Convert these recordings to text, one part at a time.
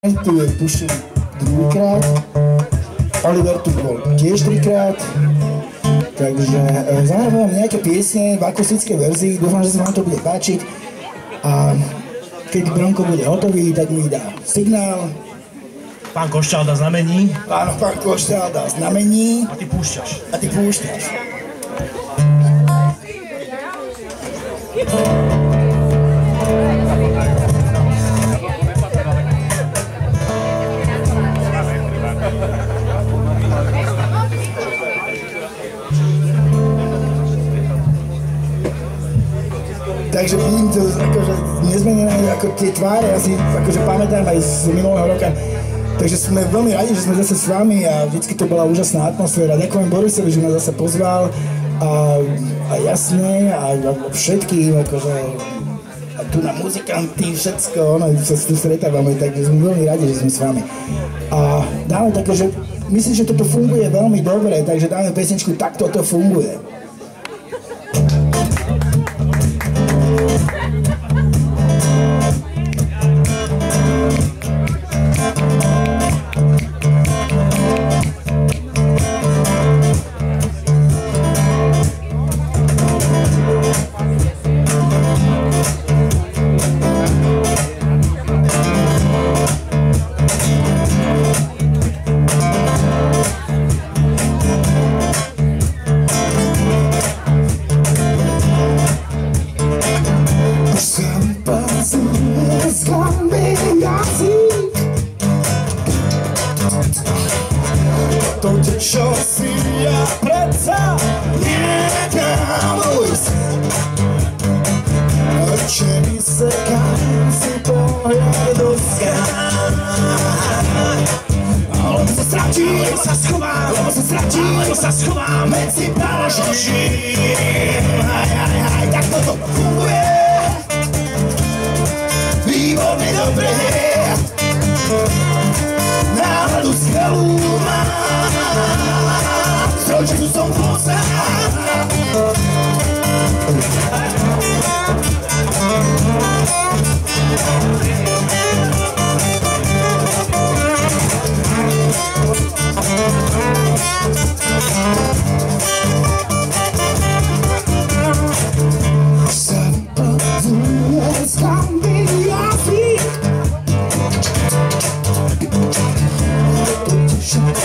Tu je tuším druhýkrát, Oliver tu bol tiež trikrát, takže zahrávam vám nejaké piesne v akustickej verzii, dúfam, že sa vám to bude páčiť a keď Bronko bude hotový, tak mi dá signál. Pán Košťál dá znamení. Pán Košťál dá znamení. A ty púšťaš. Takže vidím to akože nezmenené ako tie tváre, ja si akože pamätám aj z minulého roka. Takže sme veľmi radi, že sme zase s vami a vždycky to bola úžasná atmosféra. Ďakujem Borisovi, že nás zase pozval a jasne a všetkým, akože a tu na muzikanty, všetko, sa tu stretávame, takže sme veľmi radi, že sme s vami. A dáme také, že myslím, že toto funguje veľmi dobre, takže dáme pesničku Takto to funguje. Čo si ja predsa nedám ujsť, očemi sekám si pohľad do skán. Lebo sa stratím, lebo sa schovám medzi pážožím. Tak toto funguje výborne dobre, náladu skvelú mám, že tu som pozad. Zapaduje z kambiazy,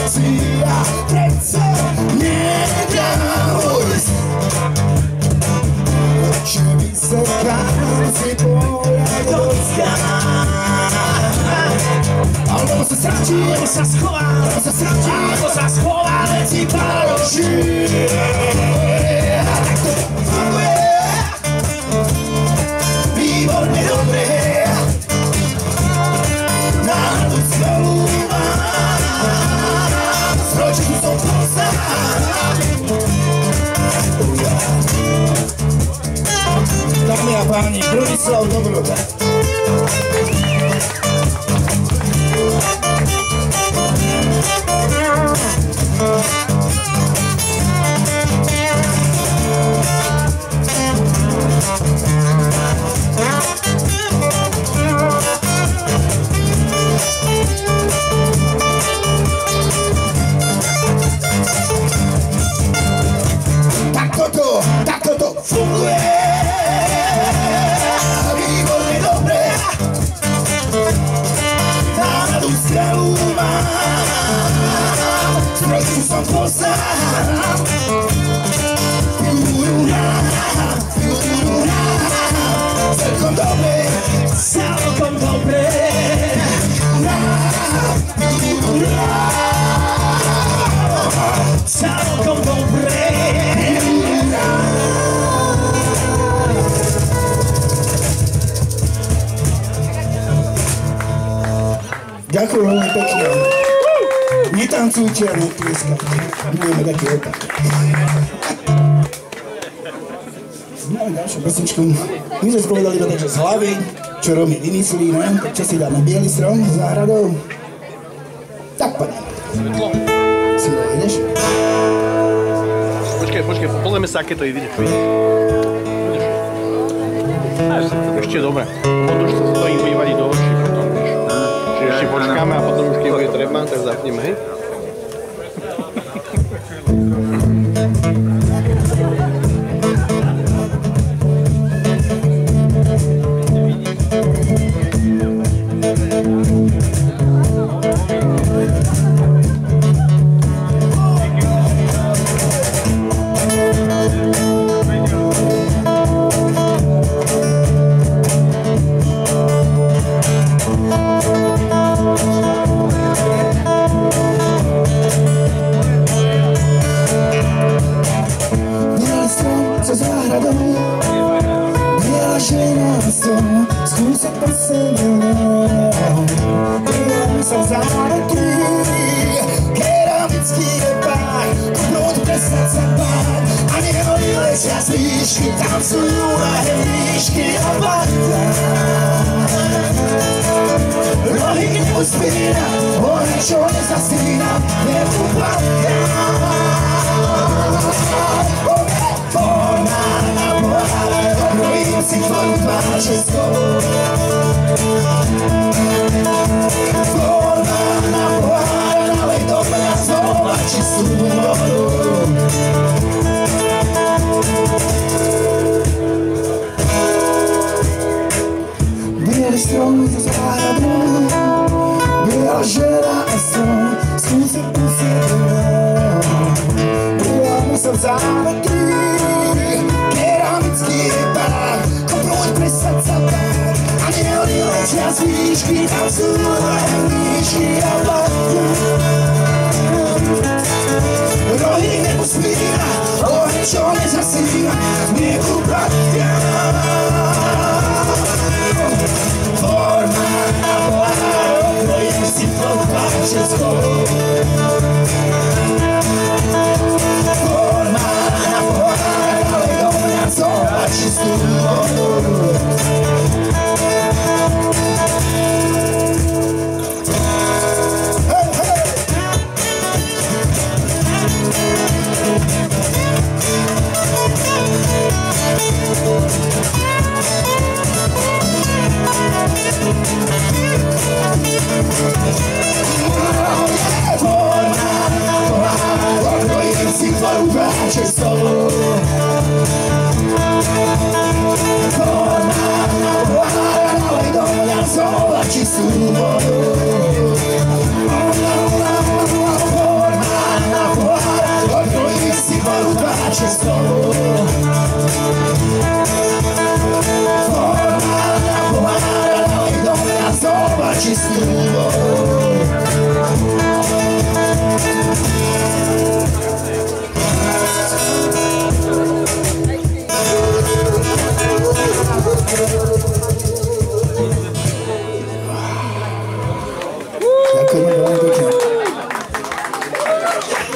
si ja predsa nedám ujsť, očemi sekám si pohľad do skán. Alebo sa stratím, alebo sa schovám medzi pážožím. Tak to funguje výborne dobre, náladu skvelú mám, že tu som pozad. Dámy a páni, Bronislav Dobroda. Tak toto funguje výborne dobre, náladu skvelú mám, trošku som pozad. Celkom dobre, celkom dobre, celkom dobre. Ďakujem veľmi pekne. Netancujte a netlieskajte. Budeme taký opak. No a ďalšiu pesničku. My sme spovedali to takže z hlavy, čo Romy vymyslí, ne? Tak čo si dáme biely strom s záhradou? Tak poďme. Si ho ideš? Počkej, pozrieme sa, aké to ide. Ešte dobre. Potom, že sa to im bude vadiť do očí. Čiže ešte počkaj. Počkáme a potom už keď bude treba, tak zapneme, hej?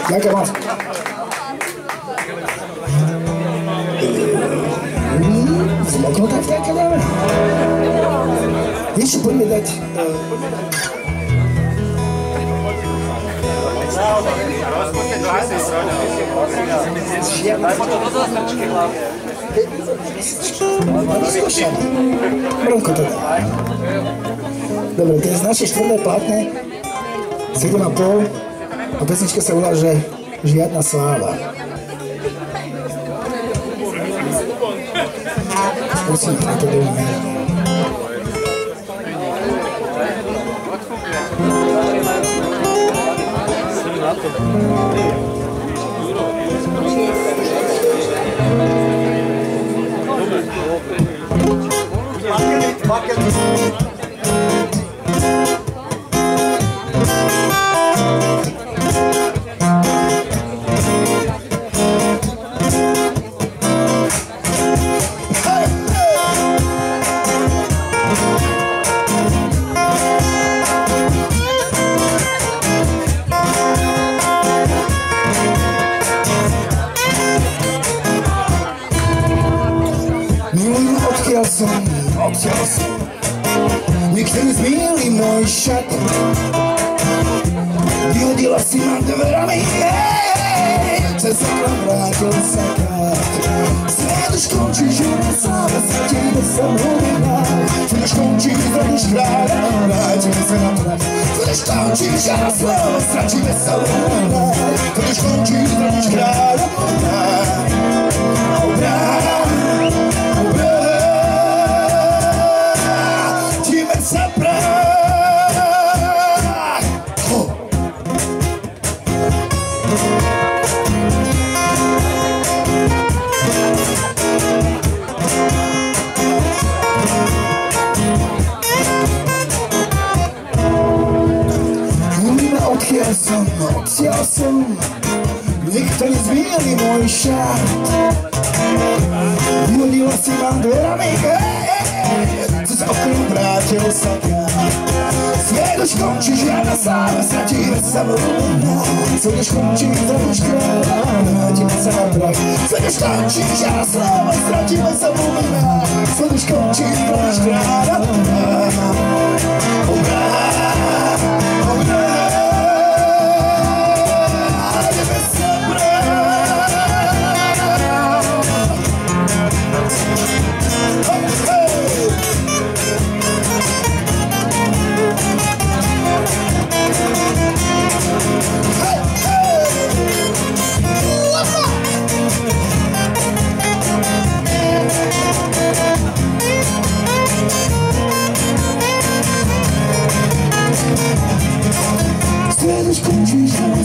Ďakujem moc. Som okolo tak vďaka dáme. Vieš čo, poďme dať... Bronko to dá. Dobre, to je z našej štvrté platne 7,5 a pesnička sa volá, že Žiadna sláva. Prosím, na to dovolíme. Odtiaľ som, nikto nezmienil môj šat. Vyhodila si ma dverami, se sekla, vrátil sa krát. Svet už končí, život sám, stratíme sa v novinách. Svet už končí, zradíš kráľa, vrátime sa na prach. Svet už končí, žiadna slova, stratíme sa v novinách. Svet už končí, zradíš kráľa, vrátime sa prach. Odtiaľ som, nikto nezmieli môj šat. Vyhodila si vám dverami, cez okno vrátil sa krát. Svet už končí, žiadna sláva, stratíme sa v novinách. Svet už končí, zradíš kráľa, vrátime sa na prach. Svet už končí, žiadna sláva, stratíme sa v novinách. Svet už končí, zradíš kráľa,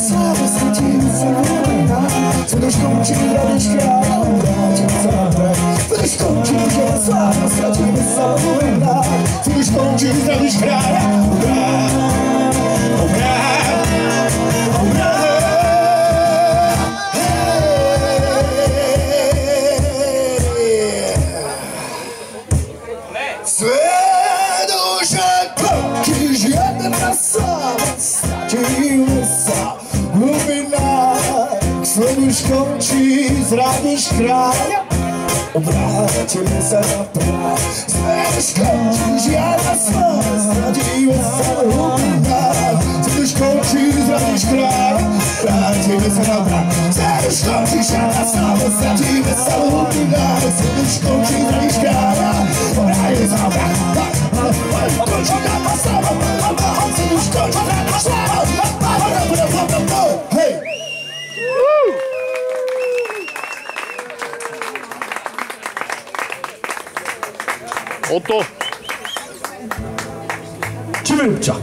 sláva, stratíme sa v novinách. Svet už končí, zradíš kráľa, vrátime sa na prach. Svet už končí, žiadna sláva, stratíme sa v novinách. Svet už končí, zradíš kráľa, Svet už končí, žiadna sláva, stratíme sa v novinách. Svet už končí, zradíš kráľa, vrátime sa na prach. Svet už končí, žiadna sláva, stratíme sa v novinách. Svet už končí, zradíš kráľa, vrátime sa na prach. Svet už končí, žiadna sláva, stratíme sa v novinách. Svet už končí, zradíš kráľa, vrátime sa na prach. Končí žiadna sláva, svet už končí, zradíš kráľa. Hej! Oto. Čivrilča.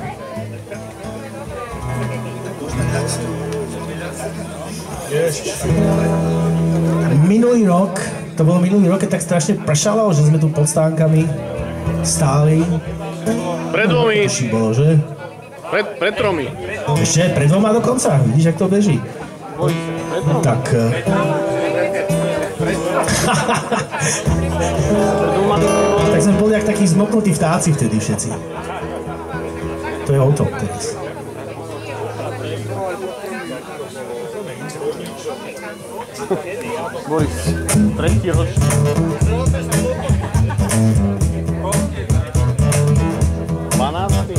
Minulý rok, to bolo minulý rok, keď tak strašne pršalo, že sme tu pod stánkami stáli. Pred dvomi. Bolo, že? Pred tromi. Ešte pred dvoma dokonca, vidíš, jak to beží. Tak... Tak sme boli jak takí zmoknutí vtáci vtedy všetci. To je o tom teraz. Boris, tretí ročný. Dvanáctý.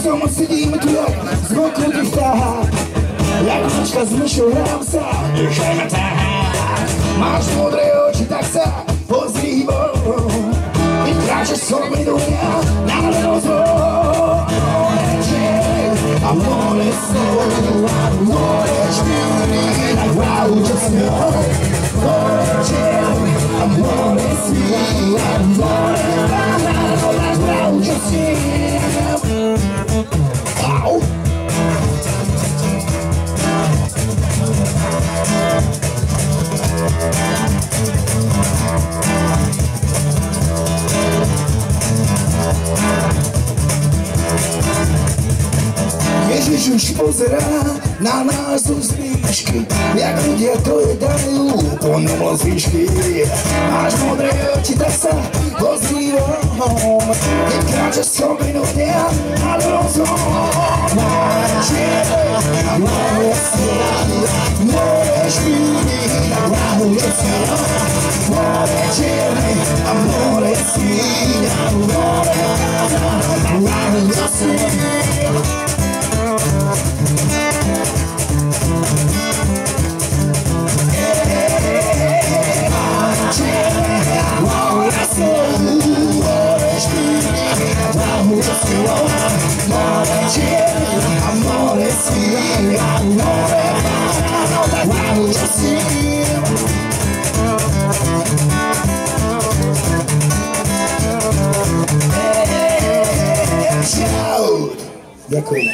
Дома сидíme tu rok, zvonku tých vtáhá. Jak mačka s myšou hrám sa, nechaj ma táhať. Máš modré oči, tak sa pozri von. Ty kráčaš skoro minú mňa, na rozvoj. I wanna slow, I wanna beauty, like wow, just know. I wanna see, I wanna like wow, just see. Wow. Keď už pozerá na nás zo zvyšky, jak ľudia to jedajú po ňom len zvyšky. Máš modré oči, tak sa pozývam, keď kráčaš skrominu dňa a rozhom. Máš čierne a moje sny, moje špíny a moje sny. Moje čierne a moje sny, moje sny. Ďakujem.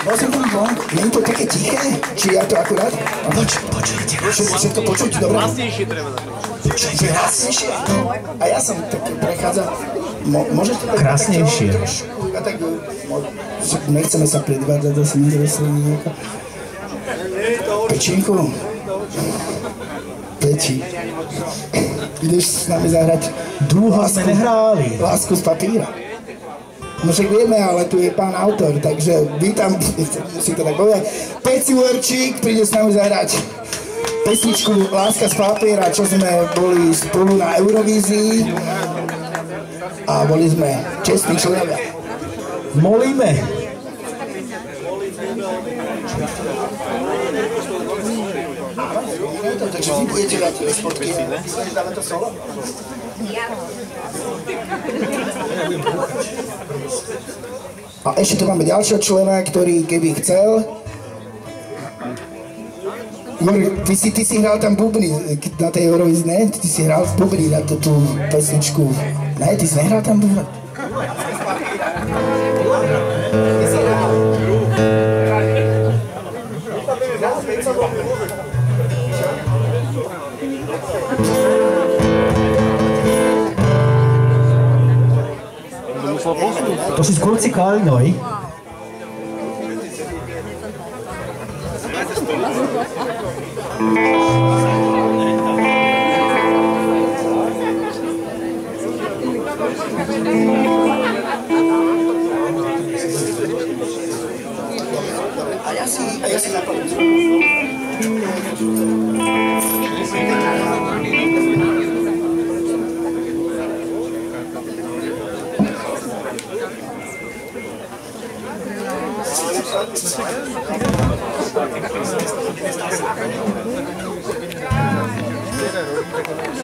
Prosím vám vonku, nie je to také tiché? Či ja to akurát? Počujete hlasnejšie. Všetko počujete, dobré? Hlasnejšie treba začať. Počujete hlasnejšie? A ja som tak prechádzam. Môžete tak krásnejšie. A tak nechceme sa predvádzať, zase nedoslí nejaká pečinku. Peči. Ideš s nami zahrať Dlho sme nehráli. Lásku z papíra. No však vieme, ale tu je pán autor, takže vítam, musím to tak povedať. Peci Uherčík príde s nami zahrať pesničku Láska z papiera, čo sme boli spolu na Eurovízii a boli sme čestní členovia. Molíme. Takže vy budete dať spotky. Dáme to solo? A ešte tu máme ďalšieho člena, ktorý keby chcel. Juri, ty si hral tam bubny na tej Eurovízii, ne? Ty si hral bubny na tú pesničku. Ne, ty si nehral tam bubny? To si skôr cikali, noj. A ja si napadám.